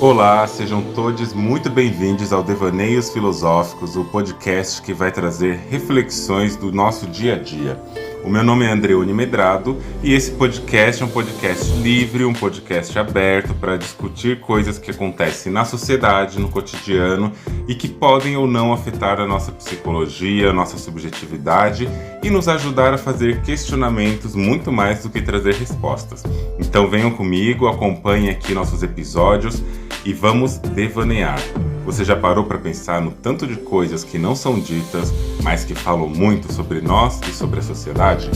Olá, sejam todos muito bem-vindos ao Devaneios Filosóficos, o podcast que vai trazer reflexões do nosso dia a dia. O meu nome é Andreone Medrado e esse podcast é um podcast livre, um podcast aberto para discutir coisas que acontecem na sociedade, no cotidiano e que podem ou não afetar a nossa psicologia, a nossa subjetividade e nos ajudar a fazer questionamentos muito mais do que trazer respostas. Então venham comigo, acompanhem aqui nossos episódios e vamos devanear. Você já parou para pensar no tanto de coisas que não são ditas, mas que falam muito sobre nós e sobre a sociedade?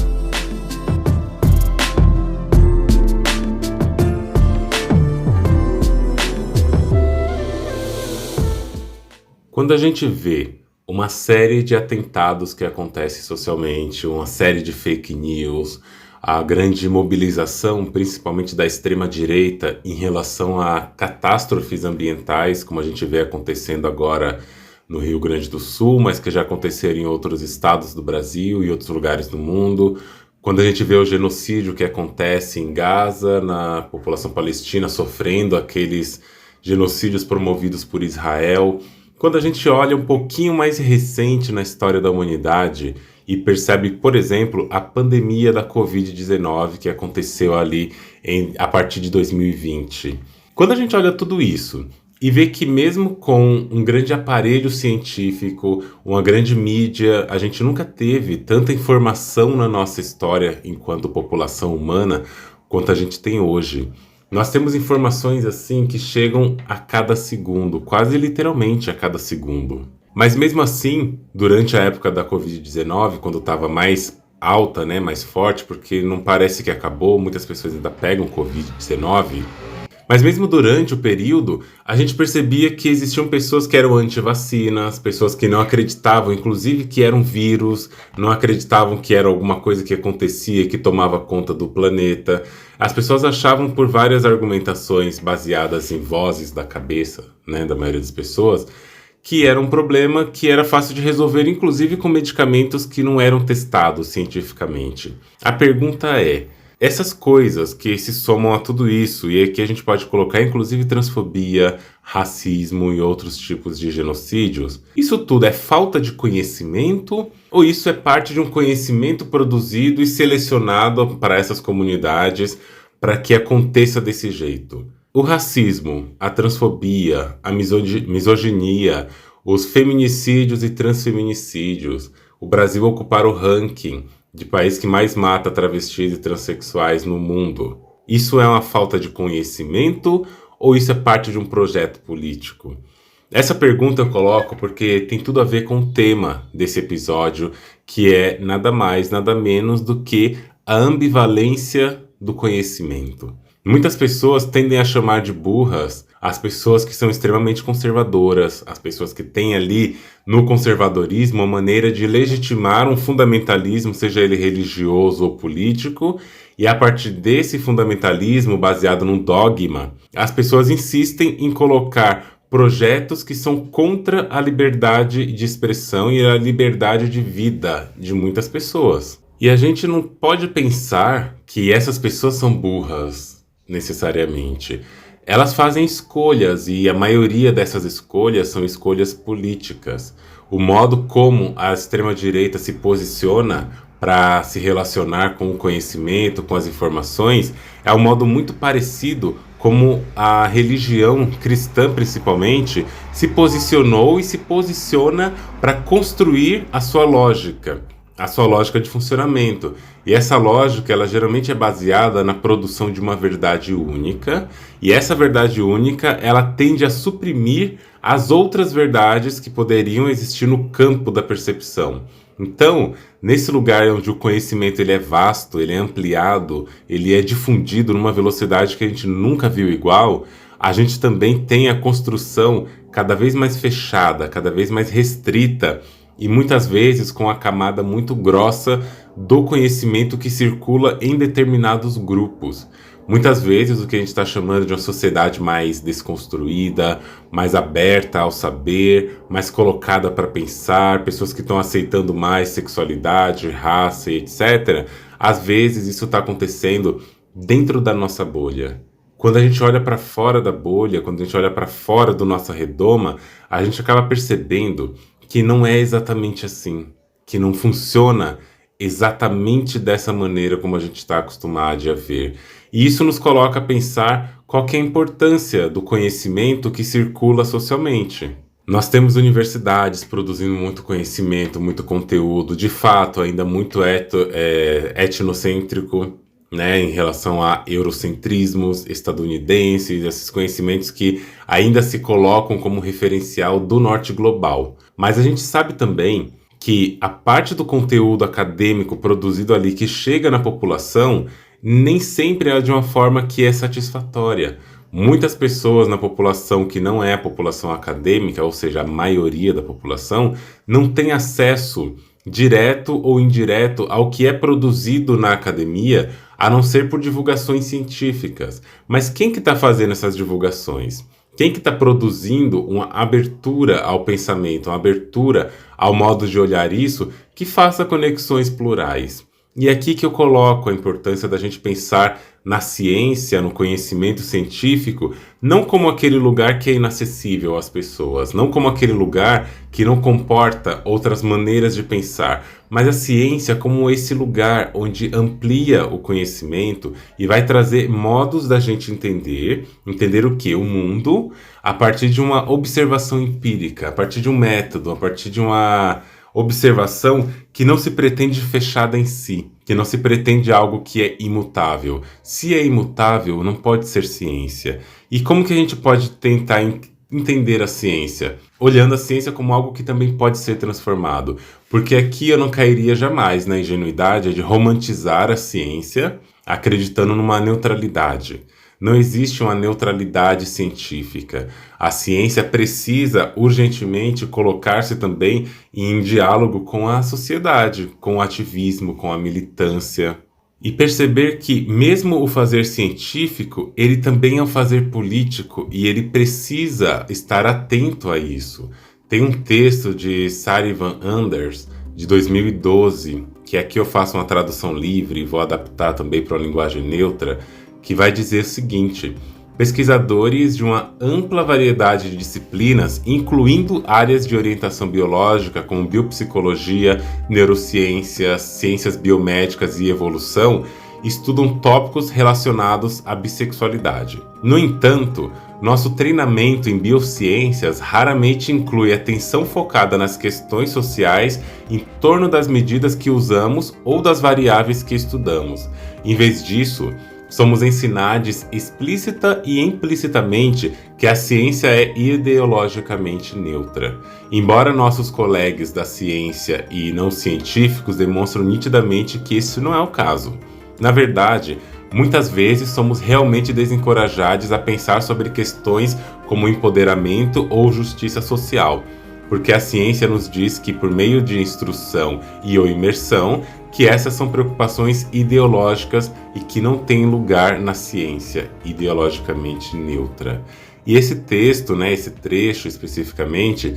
Quando a gente vê uma série de atentados que acontecem socialmente, uma série de fake news, a grande mobilização, principalmente da extrema-direita, em relação a catástrofes ambientais, como a gente vê acontecendo agora no Rio Grande do Sul, mas que já aconteceram em outros estados do Brasil e outros lugares do mundo. Quando a gente vê o genocídio que acontece em Gaza, na população palestina sofrendo aqueles genocídios promovidos por Israel. Quando a gente olha um pouquinho mais recente na história da humanidade e percebe, por exemplo, a pandemia da Covid-19 que aconteceu ali a partir de 2020. Quando a gente olha tudo isso e vê que mesmo com um grande aparelho científico, uma grande mídia, a gente nunca teve tanta informação na nossa história enquanto população humana quanto a gente tem hoje. Nós temos informações assim que chegam a cada segundo, quase literalmente a cada segundo. Mas mesmo assim, durante a época da Covid-19, quando estava mais alta, mais forte, porque não parece que acabou, muitas pessoas ainda pegam Covid-19, mas mesmo durante o período, a gente percebia que existiam pessoas que eram anti-vacinas, pessoas que não acreditavam, inclusive, que era um vírus, não acreditavam que era alguma coisa que acontecia, que tomava conta do planeta. As pessoas achavam, por várias argumentações baseadas em vozes da cabeça, da maioria das pessoas, que era um problema que era fácil de resolver, inclusive com medicamentos que não eram testados cientificamente. A pergunta é, essas coisas que se somam a tudo isso, e aqui a gente pode colocar inclusive transfobia, racismo e outros tipos de genocídios, isso tudo é falta de conhecimento ou isso é parte de um conhecimento produzido e selecionado para essas comunidades para que aconteça desse jeito? O racismo, a transfobia, a misoginia, os feminicídios e transfeminicídios, o Brasil ocupar o ranking de país que mais mata travestis e transexuais no mundo. Isso é uma falta de conhecimento ou isso é parte de um projeto político? Essa pergunta eu coloco porque tem tudo a ver com o tema desse episódio, que é nada mais, nada menos do que a ambivalência do conhecimento. Muitas pessoas tendem a chamar de burras as pessoas que são extremamente conservadoras, as pessoas que têm ali no conservadorismo uma maneira de legitimar um fundamentalismo, seja ele religioso ou político, e a partir desse fundamentalismo baseado num dogma, as pessoas insistem em colocar projetos que são contra a liberdade de expressão e a liberdade de vida de muitas pessoas. E a gente não pode pensar que essas pessoas são burras necessariamente. Elas fazem escolhas e a maioria dessas escolhas são escolhas políticas. O modo como a extrema-direita se posiciona para se relacionar com o conhecimento, com as informações, é um modo muito parecido como a religião cristã, principalmente, se posicionou e se posiciona para construir a sua lógica de funcionamento. E essa lógica, ela geralmente é baseada na produção de uma verdade única, e essa verdade única, ela tende a suprimir as outras verdades que poderiam existir no campo da percepção. Então, nesse lugar onde o conhecimento ele é vasto, ele é ampliado, ele é difundido numa velocidade que a gente nunca viu igual, a gente também tem a construção cada vez mais fechada, cada vez mais restrita, e muitas vezes com a camada muito grossa do conhecimento que circula em determinados grupos. Muitas vezes o que a gente está chamando de uma sociedade mais desconstruída, mais aberta ao saber, mais colocada para pensar, pessoas que estão aceitando mais sexualidade, raça e etc. Às vezes isso está acontecendo dentro da nossa bolha. Quando a gente olha para fora da bolha, quando a gente olha para fora do nossa redoma, a gente acaba percebendo que não é exatamente assim, que não funciona exatamente dessa maneira como a gente está acostumado a ver. E isso nos coloca a pensar qual que é a importância do conhecimento que circula socialmente. Nós temos universidades produzindo muito conhecimento, muito conteúdo, de fato, ainda muito etnocêntrico, né, em relação a eurocentrismos estadunidenses, esses conhecimentos que ainda se colocam como referencial do norte global. Mas a gente sabe também que a parte do conteúdo acadêmico produzido ali que chega na população nem sempre é de uma forma que é satisfatória. Muitas pessoas na população que não é a população acadêmica, ou seja, a maioria da população, não tem acesso direto ou indireto ao que é produzido na academia, a não ser por divulgações científicas. Mas quem que está fazendo essas divulgações? Quem que está produzindo uma abertura ao pensamento, uma abertura ao modo de olhar isso, que faça conexões plurais? E é aqui que eu coloco a importância da gente pensar na ciência, no conhecimento científico, não como aquele lugar que é inacessível às pessoas, não como aquele lugar que não comporta outras maneiras de pensar, mas a ciência como esse lugar onde amplia o conhecimento e vai trazer modos da gente entender o que? O mundo, a partir de uma observação empírica, a partir de um método, a partir de uma observação que não se pretende fechada em si, que não se pretende algo que é imutável. Se é imutável, não pode ser ciência. E como que a gente pode tentar entender a ciência? Olhando a ciência como algo que também pode ser transformado. Porque aqui eu não cairia jamais na ingenuidade de romantizar a ciência acreditando numa neutralidade. Não existe uma neutralidade científica. A ciência precisa urgentemente colocar-se também em diálogo com a sociedade, com o ativismo, com a militância. E perceber que mesmo o fazer científico, ele também é um fazer político e ele precisa estar atento a isso. Tem um texto de Sari Van Anders, de 2012, que aqui eu faço uma tradução livre e vou adaptar também para uma linguagem neutra, que vai dizer o seguinte: pesquisadores de uma ampla variedade de disciplinas, incluindo áreas de orientação biológica como biopsicologia, neurociências, ciências biomédicas e evolução, estudam tópicos relacionados à bissexualidade. No entanto, nosso treinamento em biociências raramente inclui atenção focada nas questões sociais em torno das medidas que usamos ou das variáveis que estudamos. Em vez disso, somos ensinados explícita e implicitamente que a ciência é ideologicamente neutra. Embora nossos colegas da ciência e não científicos demonstram nitidamente que isso não é o caso. Na verdade, muitas vezes somos realmente desencorajados a pensar sobre questões como empoderamento ou justiça social, porque a ciência nos diz que por meio de instrução e ou imersão, que essas são preocupações ideológicas e que não têm lugar na ciência ideologicamente neutra. E esse texto, esse trecho especificamente,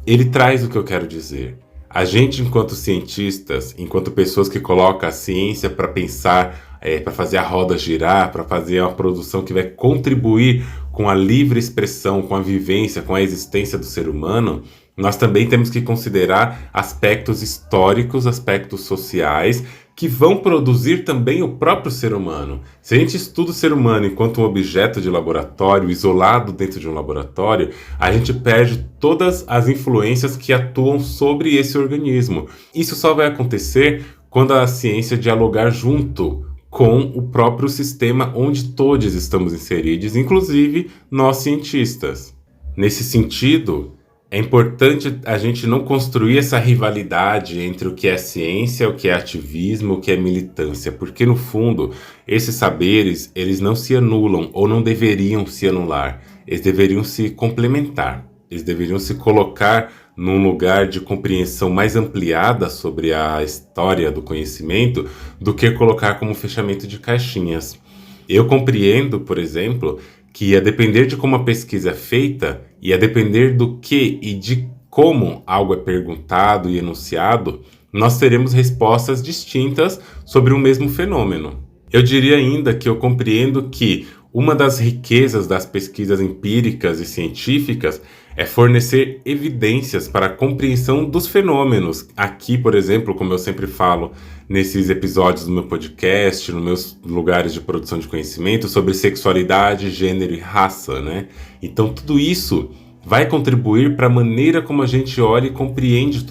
ele traz o que eu quero dizer. A gente, enquanto cientistas, enquanto pessoas que colocam a ciência para pensar, para fazer a roda girar, para fazer uma produção que vai contribuir com a livre expressão, com a vivência, com a existência do ser humano, nós também temos que considerar aspectos históricos, aspectos sociais, que vão produzir também o próprio ser humano. Se a gente estuda o ser humano enquanto um objeto de laboratório, isolado dentro de um laboratório, a gente perde todas as influências que atuam sobre esse organismo. Isso só vai acontecer quando a ciência dialogar junto com o próprio sistema onde todos estamos inseridos, inclusive nós cientistas. Nesse sentido, é importante a gente não construir essa rivalidade entre o que é ciência, o que é ativismo, o que é militância, porque no fundo, esses saberes, eles não se anulam ou não deveriam se anular, eles deveriam se complementar, eles deveriam se colocar num lugar de compreensão mais ampliada sobre a história do conhecimento do que colocar como fechamento de caixinhas. Eu compreendo, por exemplo, que a depender de como a pesquisa é feita e a depender do que e de como algo é perguntado e enunciado, nós teremos respostas distintas sobre o mesmo fenômeno. Eu diria ainda que eu compreendo que uma das riquezas das pesquisas empíricas e científicas é fornecer evidências para a compreensão dos fenômenos. Aqui, por exemplo, como eu sempre falo nesses episódios do meu podcast, nos meus lugares de produção de conhecimento, sobre sexualidade, gênero e raça, né? Então, tudo isso vai contribuir para a maneira como a gente olha e compreende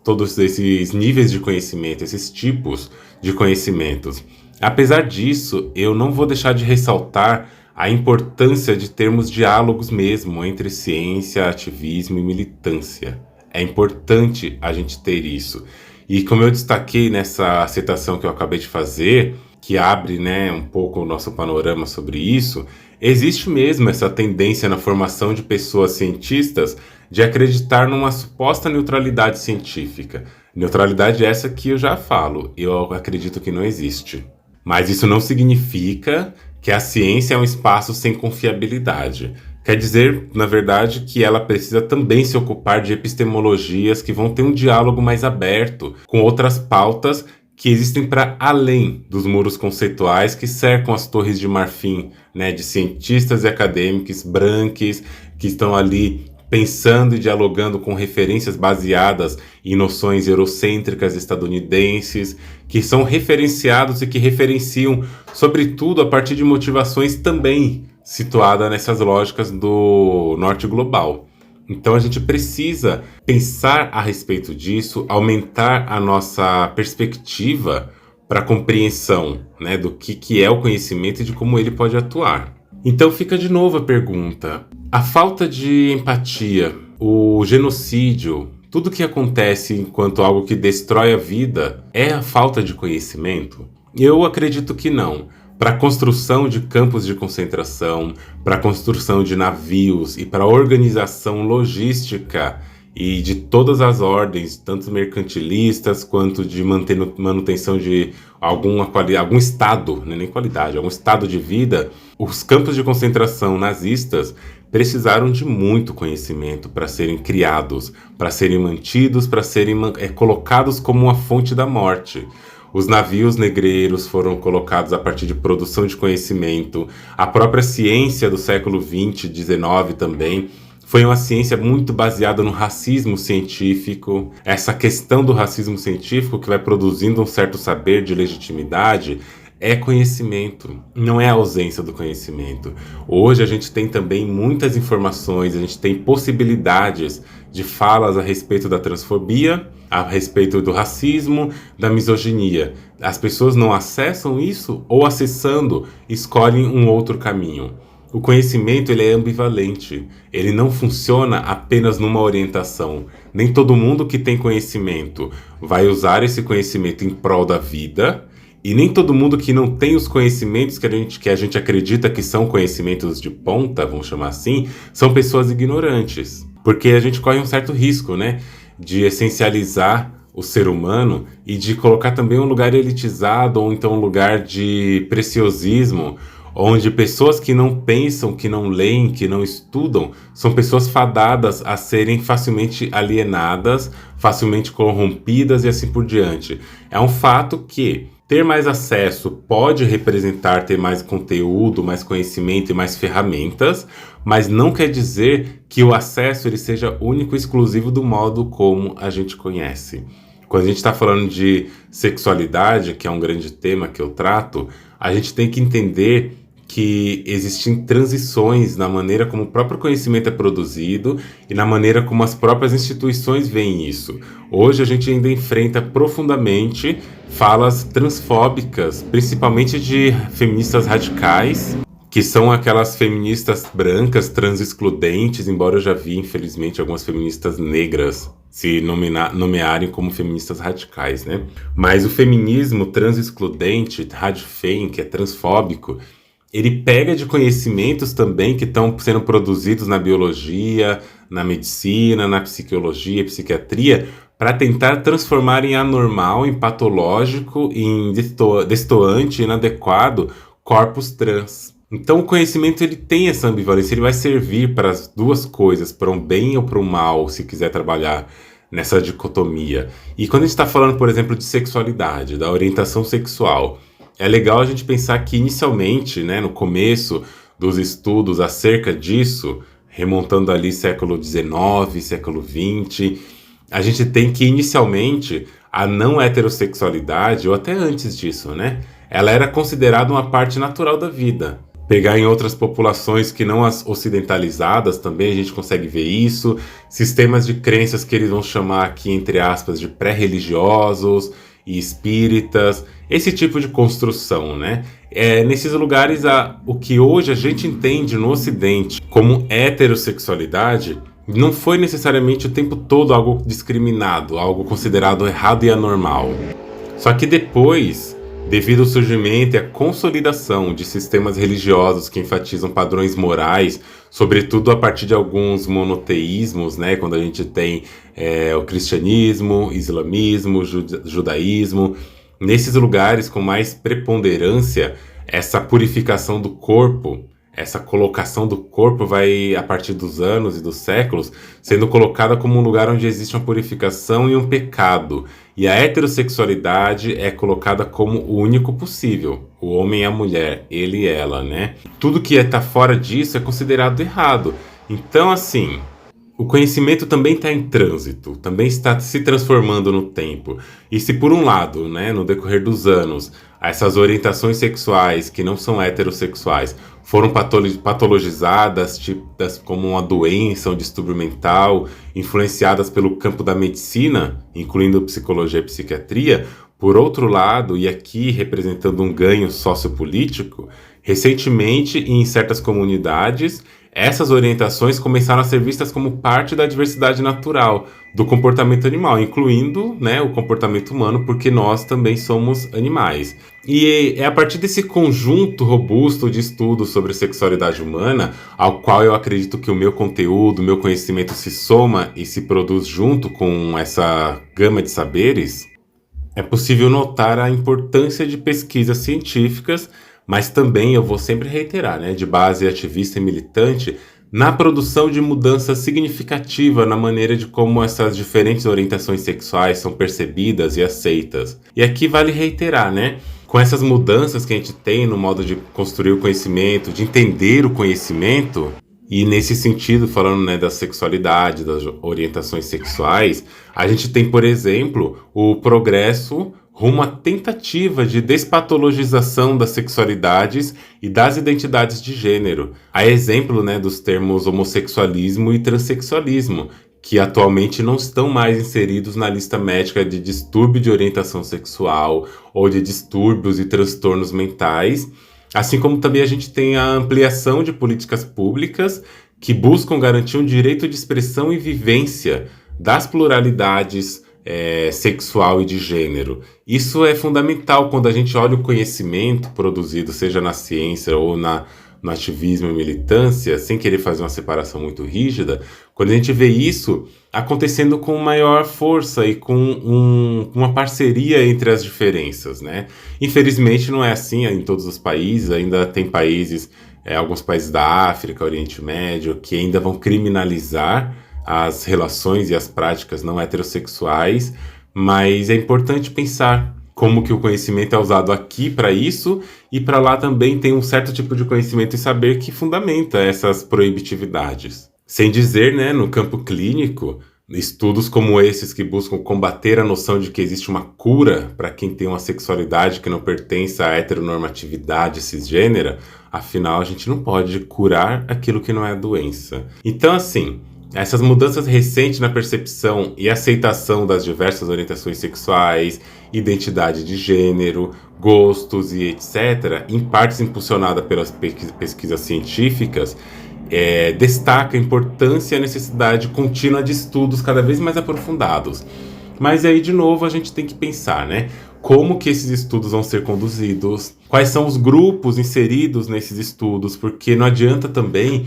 todos esses níveis de conhecimento, esses tipos de conhecimentos. Apesar disso, eu não vou deixar de ressaltar a importância de termos diálogos mesmo entre ciência, ativismo e militância. É importante a gente ter isso. E como eu destaquei nessa citação que eu acabei de fazer, que abre, né, um pouco o nosso panorama sobre isso, existe mesmo essa tendência na formação de pessoas cientistas de acreditar numa suposta neutralidade científica. Neutralidade essa que eu já falo, eu acredito que não existe. Mas isso não significa que a ciência é um espaço sem confiabilidade. Quer dizer, na verdade, que ela precisa também se ocupar de epistemologias que vão ter um diálogo mais aberto com outras pautas que existem para além dos muros conceituais que cercam as torres de marfim, né, de cientistas e acadêmicos brancos que estão ali pensando e dialogando com referências baseadas em noções eurocêntricas estadunidenses, que são referenciados e que referenciam, sobretudo, a partir de motivações também situadas nessas lógicas do norte global. Então a gente precisa pensar a respeito disso, aumentar a nossa perspectiva para a compreensão, né, do que é o conhecimento e de como ele pode atuar. Então fica de novo a pergunta: a falta de empatia, o genocídio, tudo que acontece enquanto algo que destrói a vida é a falta de conhecimento? Eu acredito que não. Para a construção de campos de concentração, para a construção de navios e para a organização logística e de todas as ordens, tanto mercantilistas quanto de manutenção de algum estado, né, nem qualidade, algum estado de vida, os campos de concentração nazistas precisaram de muito conhecimento para serem criados, para serem mantidos, para serem colocados como uma fonte da morte. Os navios negreiros foram colocados a partir de produção de conhecimento. A própria ciência do século XX, XIX também, foi uma ciência muito baseada no racismo científico. Essa questão do racismo científico que vai produzindo um certo saber de legitimidade é conhecimento, não é a ausência do conhecimento. Hoje a gente tem também muitas informações, a gente tem possibilidades de falas a respeito da transfobia, a respeito do racismo, da misoginia. As pessoas não acessam isso ou, acessando, escolhem um outro caminho. O conhecimento ele é ambivalente, ele não funciona apenas numa orientação. Nem todo mundo que tem conhecimento vai usar esse conhecimento em prol da vida, e nem todo mundo que não tem os conhecimentos que a gente acredita que são conhecimentos de ponta, vamos chamar assim, são pessoas ignorantes. Porque a gente corre um certo risco, né, de essencializar o ser humano e de colocar também um lugar elitizado ou então um lugar de preciosismo, onde pessoas que não pensam, que não leem, que não estudam, são pessoas fadadas a serem facilmente alienadas, facilmente corrompidas e assim por diante. É um fato que ter mais acesso pode representar ter mais conteúdo, mais conhecimento e mais ferramentas, mas não quer dizer que o acesso ele seja único e exclusivo do modo como a gente conhece. Quando a gente está falando de sexualidade, que é um grande tema que eu trato, a gente tem que entender que existem transições na maneira como o próprio conhecimento é produzido e na maneira como as próprias instituições veem isso. Hoje a gente ainda enfrenta profundamente falas transfóbicas, principalmente de feministas radicais, que são aquelas feministas brancas, trans-excludentes, embora eu já vi, infelizmente, algumas feministas negras se nomearem como feministas radicais, né? Mas o feminismo trans-excludente, radfem, que é transfóbico, ele pega de conhecimentos também que estão sendo produzidos na biologia, na medicina, na psicologia, psiquiatria, para tentar transformar em anormal, em patológico, em destoante, inadequado corpos trans. Então o conhecimento ele tem essa ambivalência, ele vai servir para as duas coisas, para um bem ou para um mal, se quiser trabalhar nessa dicotomia. E quando a gente está falando, por exemplo, de sexualidade, da orientação sexual, é legal a gente pensar que inicialmente, né, no começo dos estudos acerca disso, remontando ali século XIX, século XX, a gente tem que inicialmente a não heterossexualidade, ou até antes disso, né? Ela era considerada uma parte natural da vida. Pegar em outras populações que não as ocidentalizadas também a gente consegue ver isso. Sistemas de crenças que eles vão chamar aqui, entre aspas, de pré-religiosos e espíritas. Esse tipo de construção, né? Nesses lugares, o que hoje a gente entende no Ocidente como heterossexualidade não foi necessariamente o tempo todo algo discriminado, algo considerado errado e anormal. Só que depois, devido ao surgimento e à consolidação de sistemas religiosos que enfatizam padrões morais, sobretudo a partir de alguns monoteísmos, né, quando a gente tem o cristianismo, islamismo, judaísmo, nesses lugares com mais preponderância, essa purificação do corpo, essa colocação do corpo vai, a partir dos anos e dos séculos, sendo colocada como um lugar onde existe uma purificação e um pecado. E a heterossexualidade é colocada como o único possível. O homem e a mulher, ele e ela, né? Tudo que está fora disso é considerado errado. Então, assim, o conhecimento também está em trânsito, também está se transformando no tempo. E se por um lado, né, no decorrer dos anos, essas orientações sexuais que não são heterossexuais foram patologizadas, tidas como uma doença, um distúrbio mental, influenciadas pelo campo da medicina, incluindo psicologia e psiquiatria, por outro lado, e aqui representando um ganho sociopolítico, recentemente em certas comunidades, essas orientações começaram a ser vistas como parte da diversidade natural do comportamento animal, incluindo, né, o comportamento humano, porque nós também somos animais. E é a partir desse conjunto robusto de estudos sobre sexualidade humana, ao qual eu acredito que o meu conteúdo, o meu conhecimento se soma e se produz junto com essa gama de saberes, é possível notar a importância de pesquisas científicas, mas também eu vou sempre reiterar, né, de base ativista e militante, na produção de mudança significativa na maneira de como essas diferentes orientações sexuais são percebidas e aceitas. E aqui vale reiterar, né, com essas mudanças que a gente tem no modo de construir o conhecimento, de entender o conhecimento, e nesse sentido, falando, né, da sexualidade, das orientações sexuais, a gente tem, por exemplo, o progresso rumo à tentativa de despatologização das sexualidades e das identidades de gênero. A exemplo, né, dos termos homossexualismo e transexualismo, que atualmente não estão mais inseridos na lista médica de distúrbio de orientação sexual ou de distúrbios e transtornos mentais, assim como também a gente tem a ampliação de políticas públicas que buscam garantir um direito de expressão e vivência das pluralidades sexual e de gênero. Isso é fundamental quando a gente olha o conhecimento produzido, seja na ciência ou no ativismo e militância, sem querer fazer uma separação muito rígida, quando a gente vê isso acontecendo com maior força e com uma parceria entre as diferenças, né? Infelizmente não é assim em todos os países, ainda tem países, alguns países da África, Oriente Médio, que ainda vão criminalizar as relações e as práticas não heterossexuais, mas é importante pensar como que o conhecimento é usado aqui para isso e para lá também tem um certo tipo de conhecimento e saber que fundamenta essas proibitividades. Sem dizer, né, no campo clínico, estudos como esses que buscam combater a noção de que existe uma cura para quem tem uma sexualidade que não pertence à heteronormatividade cisgênera, afinal a gente não pode curar aquilo que não é doença. Então, assim, essas mudanças recentes na percepção e aceitação das diversas orientações sexuais, identidade de gênero, gostos e etc., em partes impulsionada pelas pesquisas científicas, destaca a importância e a necessidade contínua de estudos cada vez mais aprofundados. Mas aí, de novo, a gente tem que pensar, né? Como que esses estudos vão ser conduzidos, quais são os grupos inseridos nesses estudos, porque não adianta também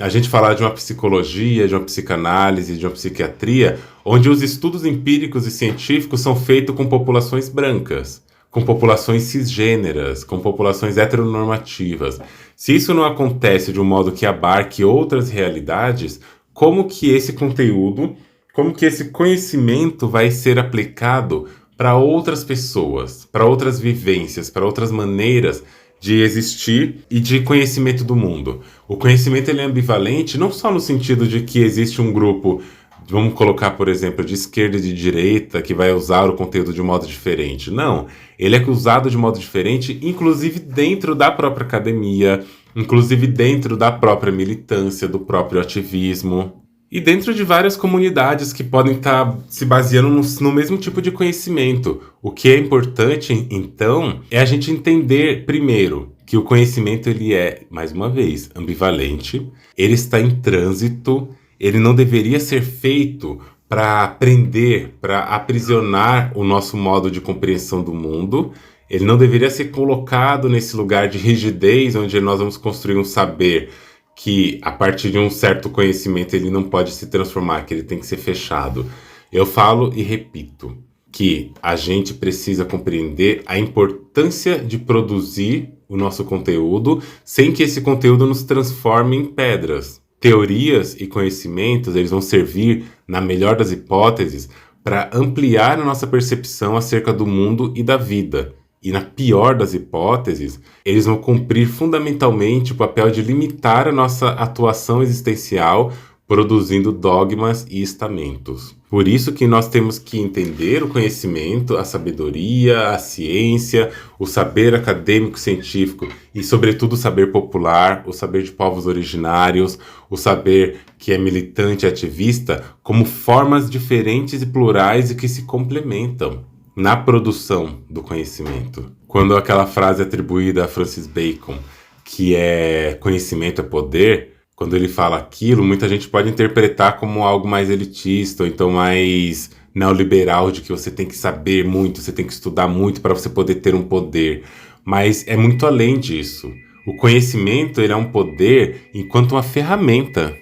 a gente falar de uma psicologia, de uma psicanálise, de uma psiquiatria, onde os estudos empíricos e científicos são feitos com populações brancas, com populações cisgêneras, com populações heteronormativas. Se isso não acontece de um modo que abarque outras realidades, como que esse conteúdo, como que esse conhecimento vai ser aplicado para outras pessoas, para outras vivências, para outras maneiras de existir e de conhecimento do mundo. O conhecimento ele é ambivalente não só no sentido de que existe um grupo, vamos colocar, por exemplo, de esquerda e de direita, que vai usar o conteúdo de um modo diferente. Não, ele é usado de modo diferente, inclusive dentro da própria academia, inclusive dentro da própria militância, do próprio ativismo. E dentro de várias comunidades que podem estar se baseando no mesmo tipo de conhecimento. O que é importante, então, é a gente entender, primeiro, que o conhecimento ele é, mais uma vez, ambivalente, ele está em trânsito, ele não deveria ser feito para prender, para aprisionar o nosso modo de compreensão do mundo. Ele não deveria ser colocado nesse lugar de rigidez, onde nós vamos construir um saber que a partir de um certo conhecimento ele não pode se transformar, que ele tem que ser fechado. Eu falo e repito que a gente precisa compreender a importância de produzir o nosso conteúdo sem que esse conteúdo nos transforme em pedras. Teorias e conhecimentos eles vão servir, na melhor das hipóteses, para ampliar a nossa percepção acerca do mundo e da vida. E na pior das hipóteses, eles vão cumprir fundamentalmente o papel de limitar a nossa atuação existencial, produzindo dogmas e estamentos. Por isso que nós temos que entender o conhecimento, a sabedoria, a ciência, o saber acadêmico-científico e, sobretudo, o saber popular, o saber de povos originários, o saber que é militante e ativista, como formas diferentes e plurais e que se complementam na produção do conhecimento. Quando aquela frase atribuída a Francis Bacon, que é conhecimento é poder, quando ele fala aquilo, muita gente pode interpretar como algo mais elitista, ou então mais neoliberal, de que você tem que saber muito, você tem que estudar muito para você poder ter um poder. Mas é muito além disso. O conhecimento ele é um poder enquanto uma ferramenta.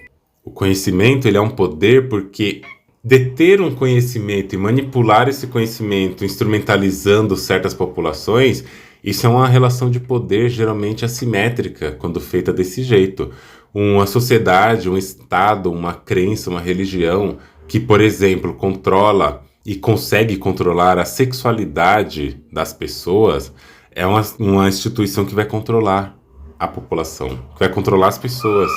O conhecimento ele é um poder porque deter um conhecimento e manipular esse conhecimento, instrumentalizando certas populações, isso é uma relação de poder geralmente assimétrica quando feita desse jeito. Uma sociedade, um estado, uma crença, uma religião que, por exemplo, controla e consegue controlar a sexualidade das pessoas é uma instituição que vai controlar a população, que vai controlar as pessoas.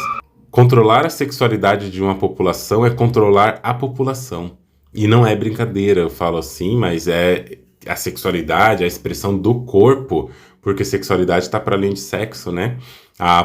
Controlar a sexualidade de uma população é controlar a população. E não é brincadeira, eu falo assim, mas é a sexualidade, a expressão do corpo, porque sexualidade está para além de sexo, né? A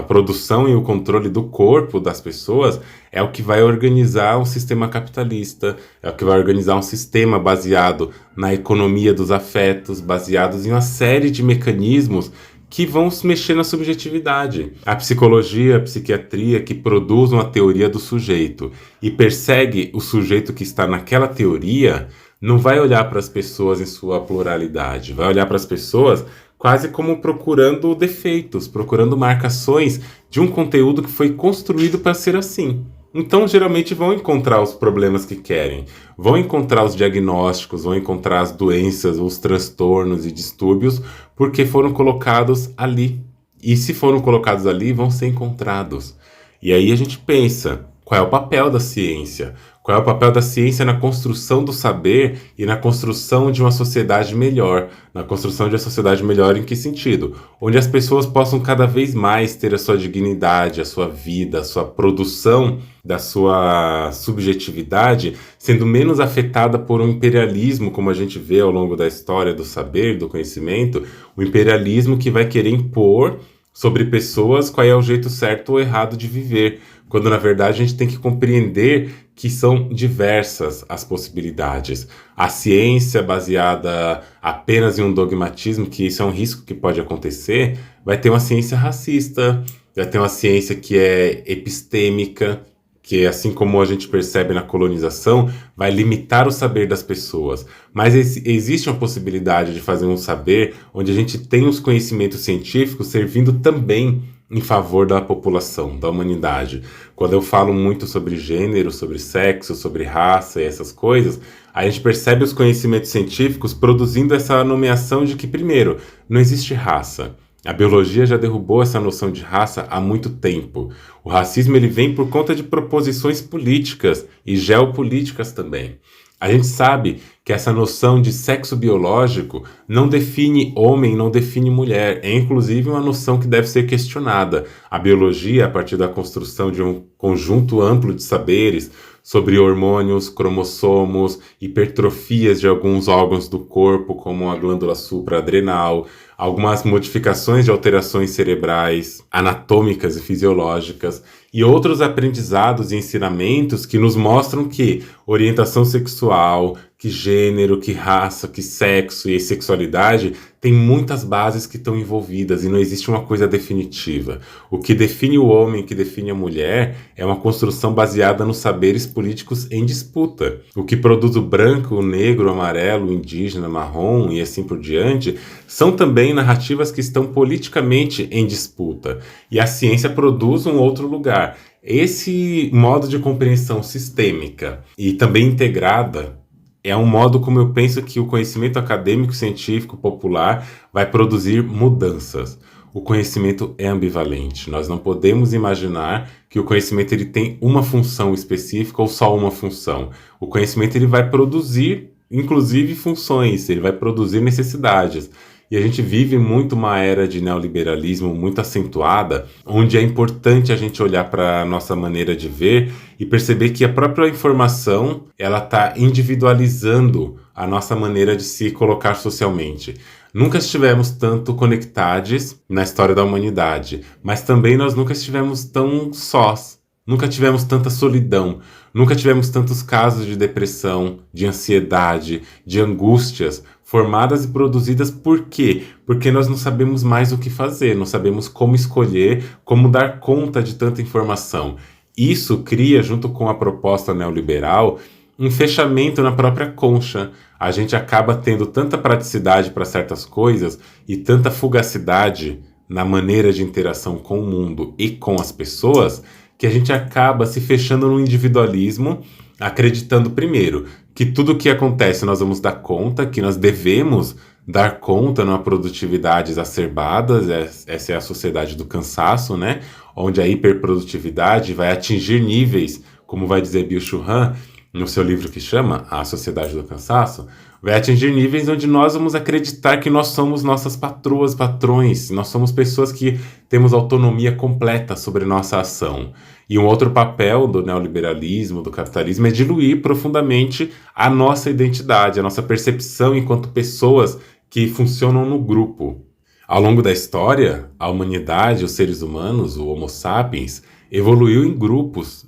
produção e o controle do corpo das pessoas é o que vai organizar um sistema capitalista, é o que vai organizar um sistema baseado na economia dos afetos, baseados em uma série de mecanismos que vão se mexer na subjetividade. A psicologia, a psiquiatria que produz uma teoria do sujeito e persegue o sujeito que está naquela teoria, não vai olhar para as pessoas em sua pluralidade, vai olhar para as pessoas quase como procurando defeitos, procurando marcações de um conteúdo que foi construído para ser assim. Então, geralmente vão encontrar os problemas que querem, vão encontrar os diagnósticos, vão encontrar as doenças, os transtornos e distúrbios, porque foram colocados ali. E se foram colocados ali, vão ser encontrados. E aí a gente pensa, qual é o papel da ciência? Qual é o papel da ciência na construção do saber e na construção de uma sociedade melhor? Na construção de uma sociedade melhor em que sentido? Onde as pessoas possam cada vez mais ter a sua dignidade, a sua vida, a sua produção da sua subjetividade, sendo menos afetada por um imperialismo, como a gente vê ao longo da história do saber, do conhecimento, o imperialismo que vai querer impor sobre pessoas qual é o jeito certo ou errado de viver, quando na verdade a gente tem que compreender que são diversas as possibilidades. A ciência baseada apenas em um dogmatismo, que isso é um risco que pode acontecer, vai ter uma ciência racista, vai ter uma ciência que é epistêmica, que assim como a gente percebe na colonização, vai limitar o saber das pessoas. Mas existe uma possibilidade de fazer um saber onde a gente tem os conhecimentos científicos servindo também em favor da população, da humanidade. Quando eu falo muito sobre gênero, sobre sexo, sobre raça e essas coisas, a gente percebe os conhecimentos científicos produzindo essa nomeação de que, primeiro, não existe raça. A biologia já derrubou essa noção de raça há muito tempo. O racismo ele vem por conta de proposições políticas e geopolíticas também. A gente sabe que essa noção de sexo biológico não define homem, não define mulher. É inclusive uma noção que deve ser questionada. A biologia, a partir da construção de um conjunto amplo de saberes sobre hormônios, cromossomos, hipertrofias de alguns órgãos do corpo, como a glândula supraadrenal, algumas modificações de alterações cerebrais, anatômicas e fisiológicas, e outros aprendizados e ensinamentos que nos mostram que orientação sexual, que gênero, que raça, que sexo e sexualidade tem muitas bases que estão envolvidas e não existe uma coisa definitiva. O que define o homem, o que define a mulher, é uma construção baseada nos saberes políticos em disputa. O que produz o branco, o negro, o amarelo, o indígena, marrom e assim por diante, são também narrativas que estão politicamente em disputa. E a ciência produz um outro lugar. Esse modo de compreensão sistêmica e também integrada é um modo como eu penso que o conhecimento acadêmico, científico, popular vai produzir mudanças. O conhecimento é ambivalente. Nós não podemos imaginar que o conhecimento ele tem uma função específica ou só uma função. O conhecimento ele vai produzir, inclusive, funções, ele vai produzir necessidades. E a gente vive muito uma era de neoliberalismo muito acentuada, onde é importante a gente olhar para a nossa maneira de ver e perceber que a própria informação ela está individualizando a nossa maneira de se colocar socialmente. Nunca estivemos tanto conectados na história da humanidade, mas também nós nunca estivemos tão sós. Nunca tivemos tanta solidão, nunca tivemos tantos casos de depressão, de ansiedade, de angústias formadas e produzidas por quê? Porque nós não sabemos mais o que fazer, não sabemos como escolher, como dar conta de tanta informação. Isso cria, junto com a proposta neoliberal, um fechamento na própria concha. A gente acaba tendo tanta praticidade para certas coisas e tanta fugacidade na maneira de interação com o mundo e com as pessoas que a gente acaba se fechando no individualismo, acreditando primeiro que tudo o que acontece nós vamos dar conta, que nós devemos dar conta numa produtividade exacerbada. Essa é a sociedade do cansaço, né? Onde a hiperprodutividade vai atingir níveis, como vai dizer Byung-Chul Han no seu livro que chama A Sociedade do Cansaço, vai atingir níveis onde nós vamos acreditar que nós somos nossas patroas, patrões, nós somos pessoas que temos autonomia completa sobre nossa ação. E um outro papel do neoliberalismo, do capitalismo, é diluir profundamente a nossa identidade, a nossa percepção enquanto pessoas que funcionam no grupo. Ao longo da história, a humanidade, os seres humanos, o Homo sapiens, evoluiu em grupos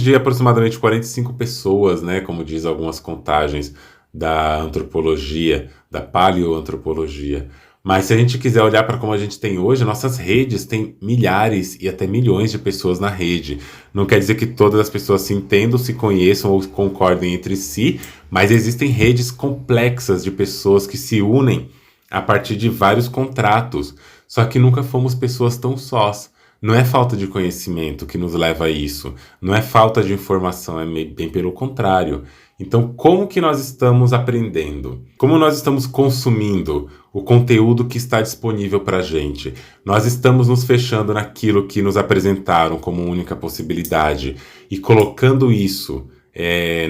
de aproximadamente 45 pessoas, né, como diz algumas contagens da antropologia, da paleoantropologia. Mas se a gente quiser olhar para como a gente tem hoje, nossas redes têm milhares e até milhões de pessoas na rede. Não quer dizer que todas as pessoas se entendam, se conheçam ou concordem entre si, mas existem redes complexas de pessoas que se unem a partir de vários contratos. Só que nunca fomos pessoas tão sós. Não é falta de conhecimento que nos leva a isso, não é falta de informação, é bem pelo contrário. Então, como que nós estamos aprendendo? Como nós estamos consumindo o conteúdo que está disponível para a gente? Nós estamos nos fechando naquilo que nos apresentaram como única possibilidade e colocando isso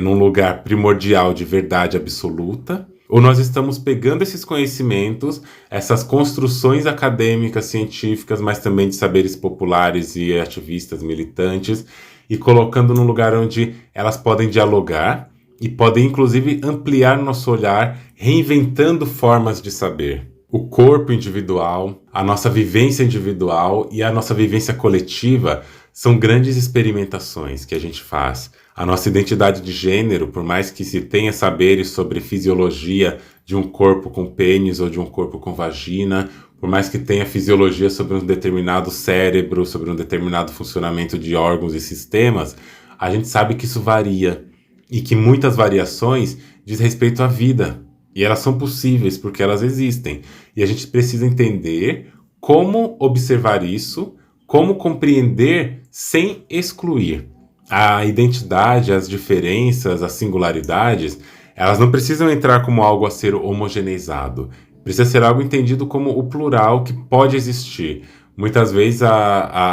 num lugar primordial de verdade absoluta? Ou nós estamos pegando esses conhecimentos, essas construções acadêmicas, científicas, mas também de saberes populares e ativistas militantes, e colocando num lugar onde elas podem dialogar e podem, inclusive, ampliar nosso olhar, reinventando formas de saber. O corpo individual, a nossa vivência individual e a nossa vivência coletiva são grandes experimentações que a gente faz. A nossa identidade de gênero, por mais que se tenha saberes sobre fisiologia de um corpo com pênis ou de um corpo com vagina, por mais que tenha fisiologia sobre um determinado cérebro, sobre um determinado funcionamento de órgãos e sistemas, a gente sabe que isso varia e que muitas variações diz respeito à vida. E elas são possíveis porque elas existem. E a gente precisa entender como observar isso, como compreender sem excluir. A identidade, as diferenças, as singularidades, elas não precisam entrar como algo a ser homogeneizado. Precisa ser algo entendido como o plural que pode existir. Muitas vezes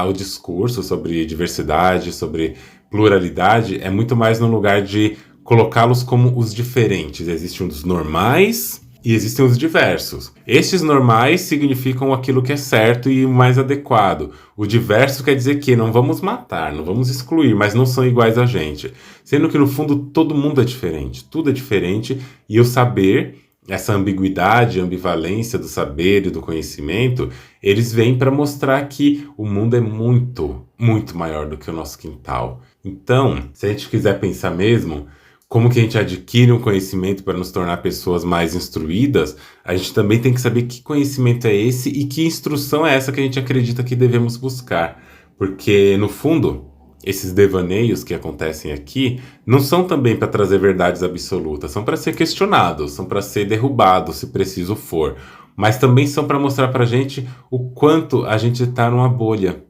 o discurso sobre diversidade, sobre pluralidade, é muito mais no lugar de colocá-los como os diferentes. Existem os normais e existem os diversos. Estes normais significam aquilo que é certo e o mais adequado. O diverso quer dizer que não vamos matar, não vamos excluir, mas não são iguais a gente. Sendo que no fundo todo mundo é diferente, tudo é diferente, e o saber, essa ambiguidade, ambivalência do saber e do conhecimento, eles vêm para mostrar que o mundo é muito, muito maior do que o nosso quintal. Então, se a gente quiser pensar mesmo como que a gente adquire um conhecimento para nos tornar pessoas mais instruídas, a gente também tem que saber que conhecimento é esse e que instrução é essa que a gente acredita que devemos buscar. Porque, no fundo, esses devaneios que acontecem aqui não são também para trazer verdades absolutas, são para ser questionados, são para ser derrubados, se preciso for. Mas também são para mostrar para a gente o quanto a gente está numa bolha,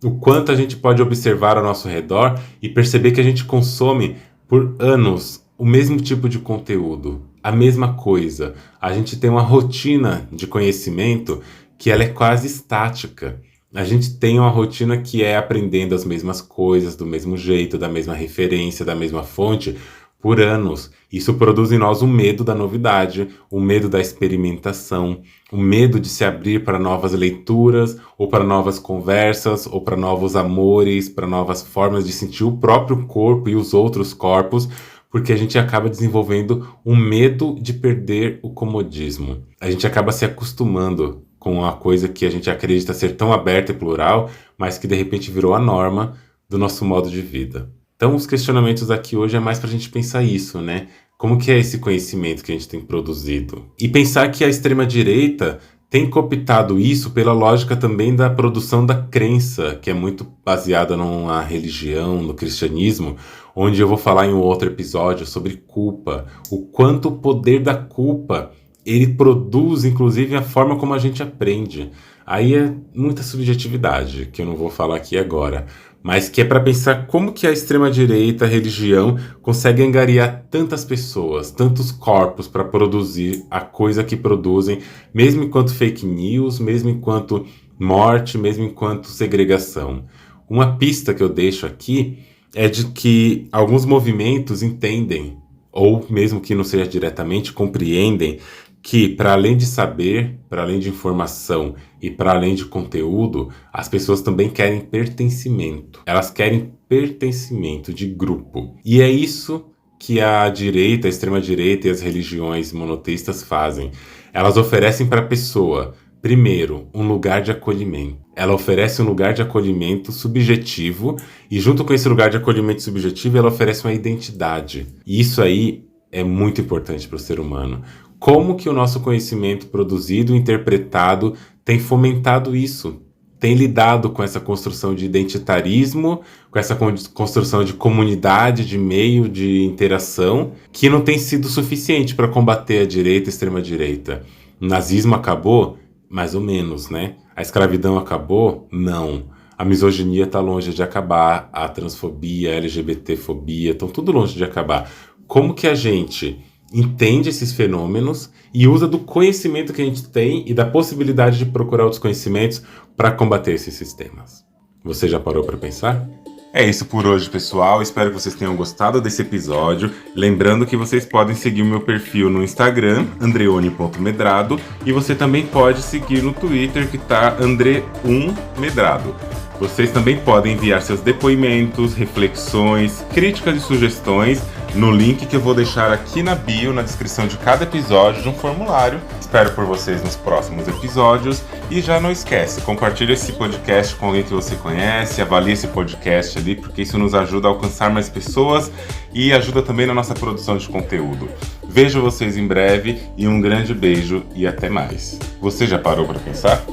o quanto a gente pode observar ao nosso redor e perceber que a gente consome por anos o mesmo tipo de conteúdo, a mesma coisa. A gente tem uma rotina de conhecimento que ela é quase estática. A gente tem uma rotina que é aprendendo as mesmas coisas, do mesmo jeito, da mesma referência, da mesma fonte, por anos. Isso produz em nós o medo da novidade, o medo da experimentação, o medo de se abrir para novas leituras, ou para novas conversas, ou para novos amores, para novas formas de sentir o próprio corpo e os outros corpos, porque a gente acaba desenvolvendo um medo de perder o comodismo. A gente acaba se acostumando com uma coisa que a gente acredita ser tão aberta e plural, mas que de repente virou a norma do nosso modo de vida. Então, os questionamentos aqui hoje é mais para a gente pensar isso, né? Como que é esse conhecimento que a gente tem produzido? E pensar que a extrema-direita tem cooptado isso pela lógica também da produção da crença, que é muito baseada numa religião, no cristianismo, onde eu vou falar em um outro episódio sobre culpa, o quanto o poder da culpa ele produz, inclusive, a forma como a gente aprende. Aí é muita subjetividade, que eu não vou falar aqui agora, mas que é para pensar como que a extrema-direita, a religião, consegue angariar tantas pessoas, tantos corpos para produzir a coisa que produzem, mesmo enquanto fake news, mesmo enquanto morte, mesmo enquanto segregação. Uma pista que eu deixo aqui é de que alguns movimentos entendem, ou mesmo que não seja diretamente, compreendem que, para além de saber, para além de informação e para além de conteúdo, as pessoas também querem pertencimento. Elas querem pertencimento de grupo. E é isso que a direita, a extrema-direita e as religiões monoteístas fazem. Elas oferecem para a pessoa, primeiro, um lugar de acolhimento. Ela oferece um lugar de acolhimento subjetivo e, junto com esse lugar de acolhimento subjetivo, ela oferece uma identidade. E isso aí é muito importante para o ser humano. Como que o nosso conhecimento produzido, interpretado, tem fomentado isso? Tem lidado com essa construção de identitarismo, com essa construção de comunidade, de meio, de interação, que não tem sido suficiente para combater a direita e a extrema-direita. O nazismo acabou? Mais ou menos, né? A escravidão acabou? Não. A misoginia está longe de acabar, a transfobia, a LGBTfobia, estão tudo longe de acabar. Como que a gente entende esses fenômenos e usa do conhecimento que a gente tem e da possibilidade de procurar outros conhecimentos para combater esses sistemas? Você já parou para pensar? É isso por hoje, pessoal. Espero que vocês tenham gostado desse episódio. Lembrando que vocês podem seguir o meu perfil no Instagram, andreone.medrado, e você também pode seguir no Twitter, que tá andre1medrado. Vocês também podem enviar seus depoimentos, reflexões, críticas e sugestões no link que eu vou deixar aqui na bio, na descrição de cada episódio, de um formulário. Espero por vocês nos próximos episódios. E já não esquece, compartilhe esse podcast com alguém que você conhece, avalie esse podcast ali, porque isso nos ajuda a alcançar mais pessoas e ajuda também na nossa produção de conteúdo. Vejo vocês em breve e um grande beijo e até mais. Você já parou para pensar?